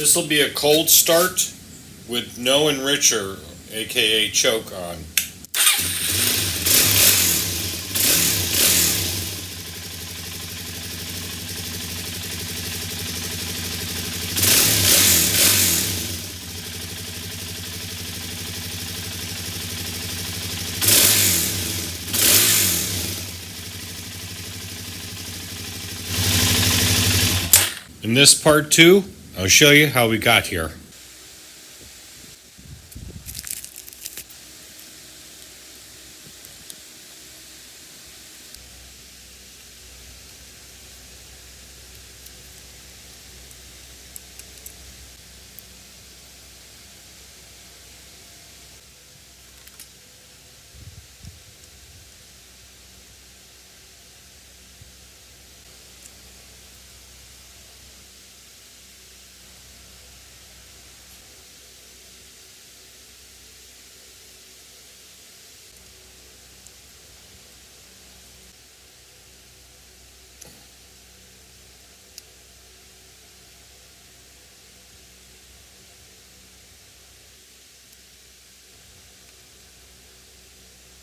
This will be a cold start with no enricher, aka choke, on. In this part 2, I'll show you how we got here.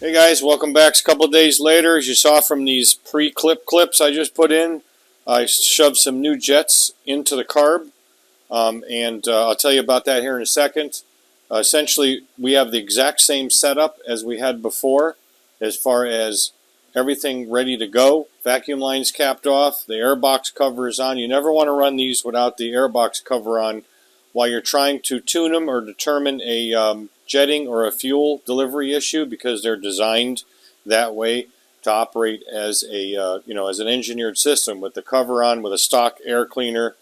Hey guys, welcome back. It's a couple of days later. As you saw from these pre-clip clips I just put in, I shoved some new jets into the carb, and I'll tell you about that here in a second. Essentially, we have the exact same setup as we had before as far as everything ready to go. Vacuum line's capped off, the airbox cover is on. You never want to run these without the airbox cover on while you're trying to tune them or determine a jetting or a fuel delivery issue, because they're designed that way to operate as a as an engineered system with the cover on, with a stock air cleaner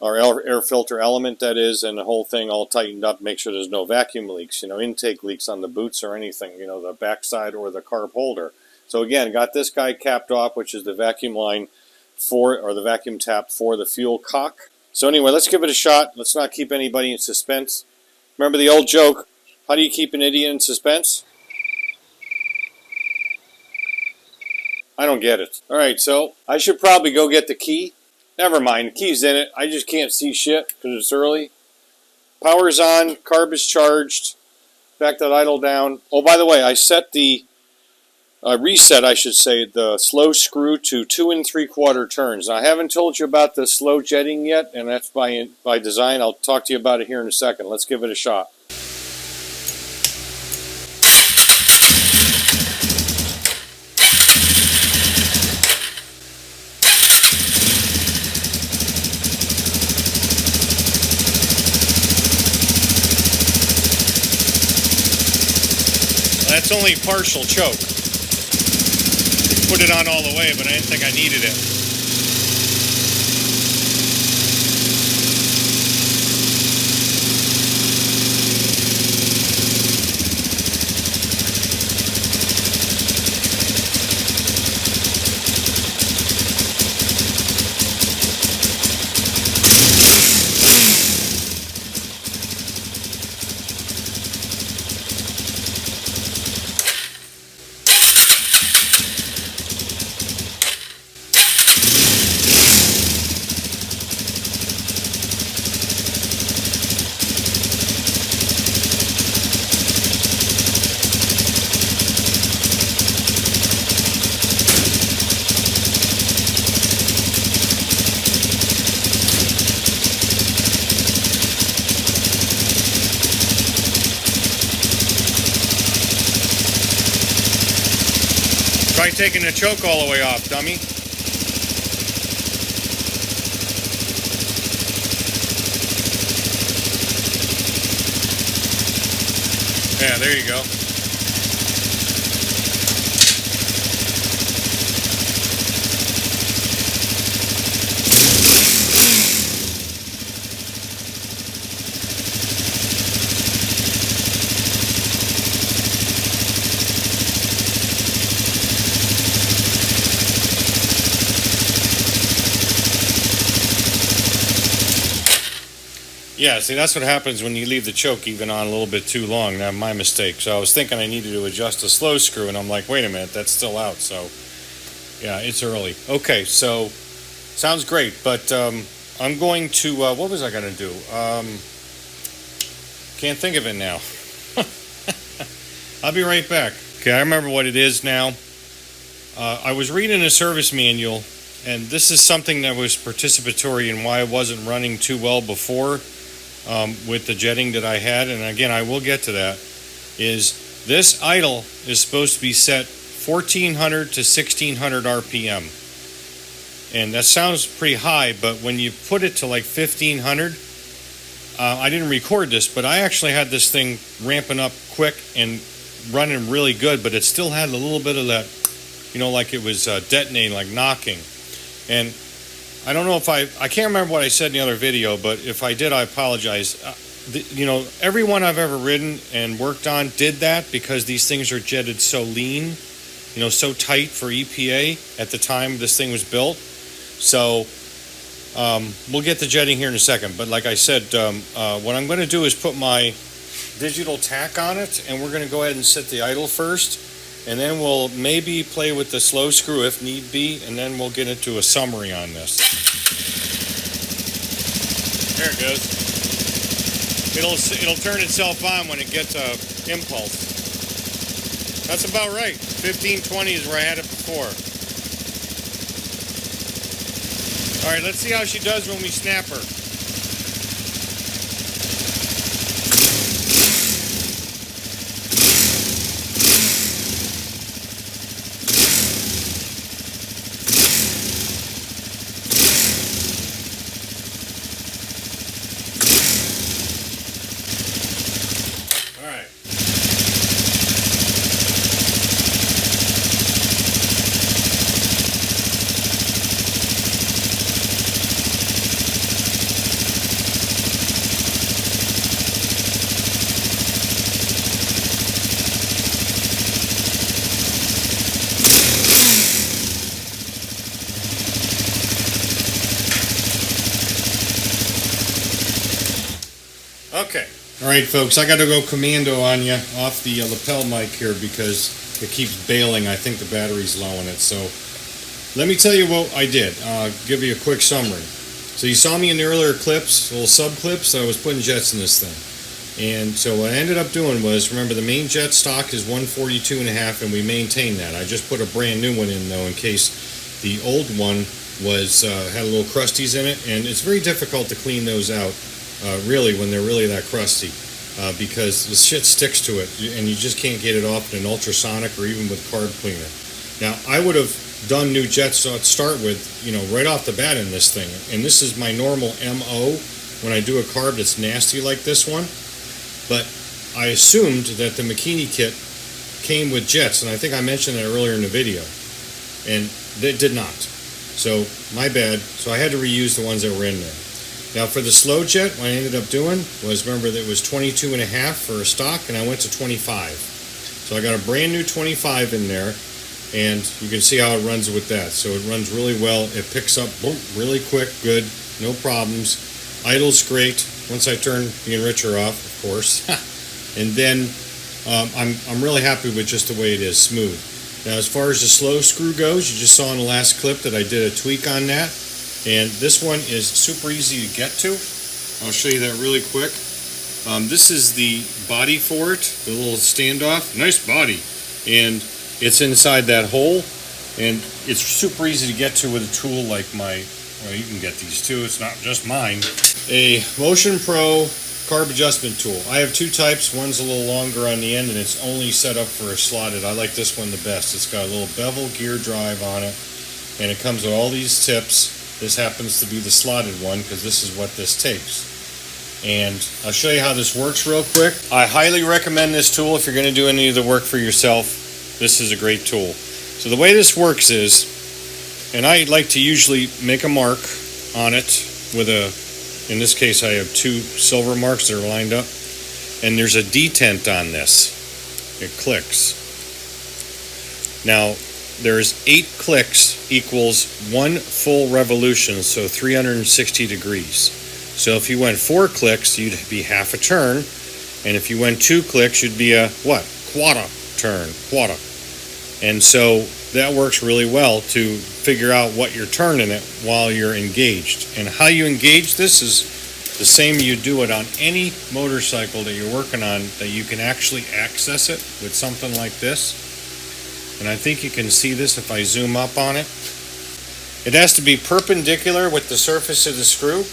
or air filter element, that is, and the whole thing all tightened up. Make sure there's no vacuum leaks, intake leaks on the boots or anything, the backside or the carb holder. So again, got this guy capped off, which is the vacuum line or the vacuum tap for the fuel cock. So anyway, let's give it a shot. Let's not keep anybody in suspense. Remember the old joke, how do you keep an idiot in suspense? I don't get it. Alright, so I should probably go get the key. Never mind, the key's in it. I just can't see shit because it's early. Power's on, carb is charged. Back that idle down. Oh, by the way, I set the reset, I should say, the slow screw to 2 3/4 turns. Now, I haven't told you about the slow jetting yet, and that's by design. I'll talk to you about it here in a second. Let's give it a shot. That's only partial choke. Put it on all the way, but I didn't think I needed it. Try taking the choke all the way off, dummy. Yeah, there you go. Yeah, see, that's what happens when you leave the choke even on a little bit too long. That's my mistake. So I was thinking I needed to adjust the slow screw, and I'm like, wait a minute, that's still out. So, yeah, it's early. Okay, so sounds great, but I'm going to, what was I going to do? Can't think of it now. I'll be right back. Okay, I remember what it is now. I was reading a service manual, and this is something that was participatory in why I wasn't running too well before with the jetting that I had. And again, I will get to that. Is this idle is supposed to be set 1400 to 1600 RPM. And that sounds pretty high, but when you put it to like 1500, I didn't record this, but I actually had this thing ramping up quick and running really good, but it still had a little bit of that, you know, like it was detonating, like knocking. And I don't know if I can't remember what I said in the other video, but if I did, I apologize. You know, everyone I've ever ridden and worked on did that because these things are jetted so lean, you know, so tight for EPA at the time this thing was built. So we'll get to jetting here in a second. But like I said, what I'm going to do is put my digital tack on it, and we're going to go ahead and set the idle first. And then we'll maybe play with the slow screw if need be, and then we'll get into a summary on this. There it goes. It'll turn itself on when it gets a impulse. That's about right. 15-20 is where I had it before. All right, let's see how she does when we snap her. Okay. All right, folks, I got to go commando on you off the lapel mic here because it keeps bailing. I think the battery's low in it. So let me tell you what I did. I'll give you a quick summary. So you saw me in the earlier clips, little sub clips. I was putting jets in this thing. And so what I ended up doing was, remember the main jet stock is 142.5, and we maintain that. I just put a brand new one in, though, in case the old one was had a little crusties in it. And it's very difficult to clean those out. Really, when they're really that crusty, because the shit sticks to it, and you just can't get it off in an ultrasonic or even with carb cleaner. Now, I would have done new jets to start with, you know, right off the bat in this thing, and this is my normal MO when I do a carb that's nasty like this one. But I assumed that the Makini kit came with jets, and I think I mentioned that earlier in the video, and they did not. So my bad. So I had to reuse the ones that were in there. Now for the slow jet, what I ended up doing was, remember that it was 22.5 for a stock, and I went to 25. So I got a brand new 25 in there, and you can see how it runs with that. So it runs really well. It picks up boom, really quick, good, no problems. Idle's great once I turn the enricher off, of course. And then I'm really happy with just the way it is, smooth. Now as far as the slow screw goes, you just saw in the last clip that I did a tweak on that. And this one is super easy to get to. I'll show you that really quick. This is the body for it, the little standoff. Nice body. And it's inside that hole. And it's super easy to get to with a tool like my, well, you can get these too. It's not just mine. A Motion Pro carb adjustment tool. I have two types. One's a little longer on the end, and it's only set up for a slotted. I like this one the best. It's got a little bevel gear drive on it. And it comes with all these tips. This happens to be the slotted one because this is what this takes. And I'll show you how this works real quick. I highly recommend this tool if you're going to do any of the work for yourself. This is a great tool. So the way this works is, and I like to usually make a mark on it with a, in this case I have two silver marks that are lined up, and there's a detent on this. It clicks. Now, there's 8 clicks equals 1 full revolution, so 360 degrees. So if you went 4 clicks, you'd be half a turn, and if you went 2 clicks, you'd be a what? Quarter turn, quarter. And so that works really well to figure out what you're turning it while you're engaged. And how you engage this is the same you do it on any motorcycle that you're working on, that you can actually access it with something like this. And I think you can see this if I zoom up on it. It has to be perpendicular with the surface of the screw.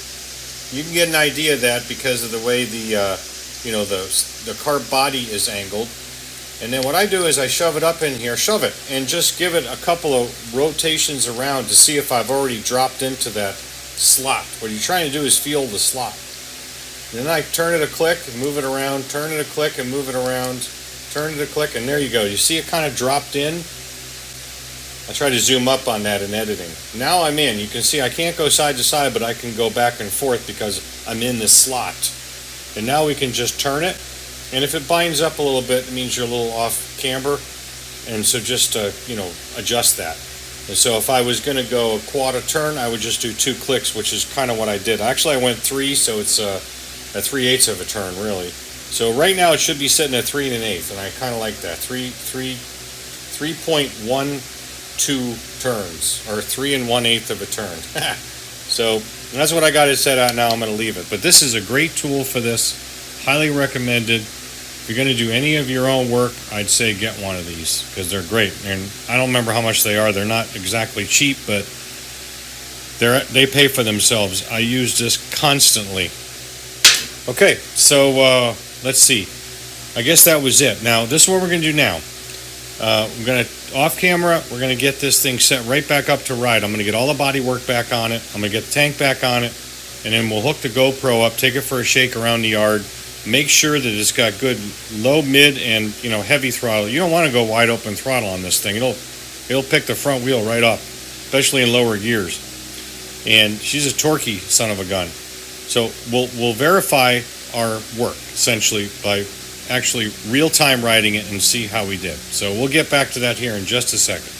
You can get an idea of that because of the way the carb body is angled. And then what I do is I shove it up in here, and just give it a couple of rotations around to see if I've already dropped into that slot. What you're trying to do is feel the slot. And then I turn it a click and move it around, turn it a click and move it around, turn it a click, and there you go. You see it kind of dropped in? I try to zoom up on that in editing. Now I'm in. You can see I can't go side to side, but I can go back and forth because I'm in the slot. And now we can just turn it. And if it binds up a little bit, it means you're a little off camber. And so just adjust that. And so if I was going to go a quarter turn, I would just do 2 clicks, which is kind of what I did. Actually, I went 3, so it's a 3/8 of a turn, really. So right now it should be sitting at 3 1/8, and I kind of like that. 3.12 turns, or 3 1/8 of a turn. So that's what I got it set out now. I'm going to leave it. But this is a great tool for this. Highly recommended. If you're going to do any of your own work, I'd say get one of these because they're great. And I don't remember how much they are. They're not exactly cheap, but they pay for themselves. I use this constantly. Okay, so let's see. I guess that was it. Now, this is what we're going to do now. We're going to, off camera, we're going to get this thing set right back up to ride. I'm going to get all the body work back on it. I'm going to get the tank back on it. And then we'll hook the GoPro up, take it for a shake around the yard. Make sure that it's got good low, mid, and heavy throttle. You don't want to go wide open throttle on this thing. It'll pick the front wheel right up, especially in lower gears. And she's a torquey son of a gun. So we'll verify our work essentially by actually real-time riding it and see how we did. So we'll get back to that here in just a second.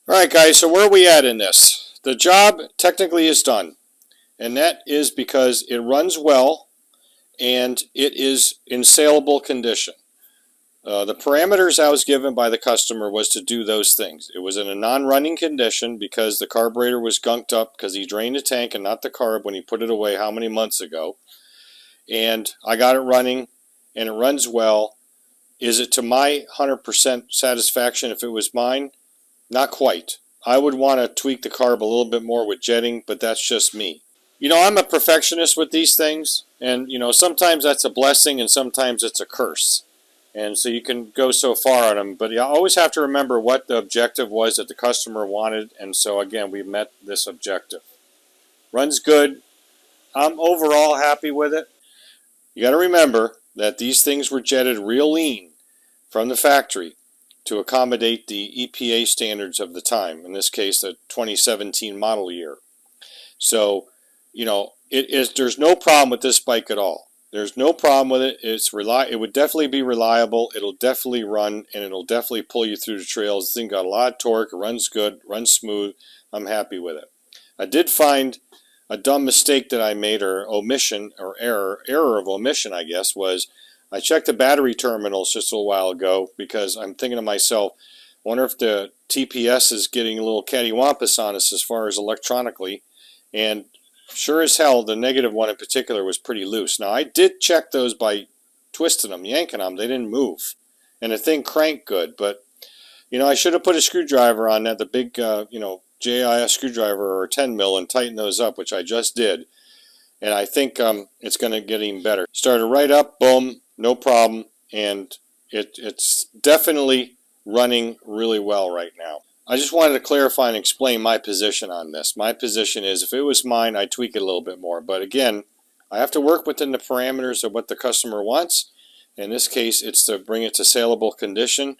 Alright guys, so where are we at in this? The job technically is done. And that is because it runs well and it is in saleable condition. The parameters I was given by the customer was to do those things. It was in a non-running condition because the carburetor was gunked up because he drained the tank and not the carb when he put it away how many months ago. And I got it running and it runs well. Is it to my 100% satisfaction if it was mine? Not quite. I would want to tweak the carb a little bit more with jetting, but that's just me. I'm a perfectionist with these things, and sometimes that's a blessing and sometimes it's a curse. And so you can go so far on them, but you always have to remember what the objective was that the customer wanted. And so again, we met this objective. Runs good. I'm overall happy with it. You got to remember that these things were jetted real lean from the factory to accommodate the EPA standards of the time, in this case the 2017 model year. So, you know, there's no problem with this bike at all. There's no problem with it. It would definitely be reliable. It'll definitely run, and it'll definitely pull you through the trails. The thing got a lot of torque. It runs good, runs smooth. I'm happy with it. I did find a dumb mistake that I made, or omission, or error of omission, I guess, was I checked the battery terminals just a little while ago because I'm thinking to myself, I wonder if the TPS is getting a little cattywampus on us as far as electronically. And sure as hell, the negative one in particular was pretty loose. Now, I did check those by twisting them, yanking them. They didn't move. And the thing cranked good. But, you know, I should have put a screwdriver on that, the big, you know, JIS screwdriver or 10 mil, and tighten those up, which I just did. And I think it's going to get even better. Started right up, boom, no problem. And it's definitely running really well right now. I just wanted to clarify and explain my position on this. My position is, if it was mine, I'd tweak it a little bit more. But again, I have to work within the parameters of what the customer wants. In this case, it's to bring it to saleable condition,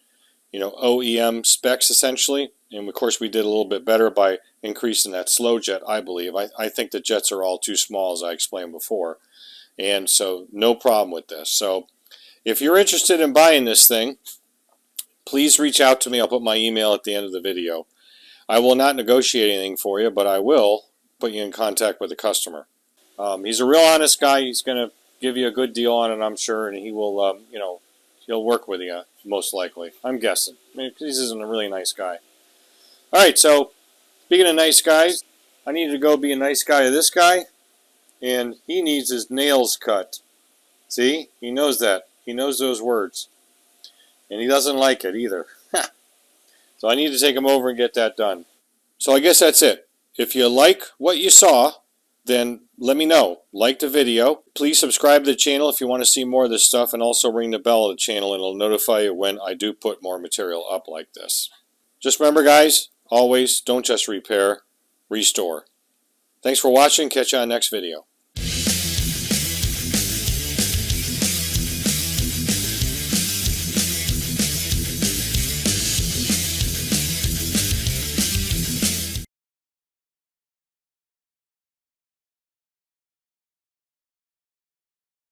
you know, OEM specs essentially. And of course, we did a little bit better by increasing that slow jet, I believe. I think the jets are all too small, as I explained before. And so, no problem with this. So, if you're interested in buying this thing, please reach out to me. I'll put my email at the end of the video. I will not negotiate anything for you, but I will put you in contact with the customer. He's a real honest guy. He's going to give you a good deal on it, I'm sure, and he will, you know, he'll work with you, most likely. I'm guessing. I mean, he's a really nice guy. All right, so speaking of nice guys, I need to go be a nice guy to this guy, and he needs his nails cut. See? He knows that. He knows those words. And he doesn't like it either. So I need to take him over and get that done. So I guess that's it. If you like what you saw, then let me know. Like the video. Please subscribe to the channel if you want to see more of this stuff, and also ring the bell of the channel, and it'll notify you when I do put more material up like this. Just remember, guys, always don't just repair, restore. Thanks for watching. Catch you on the next video.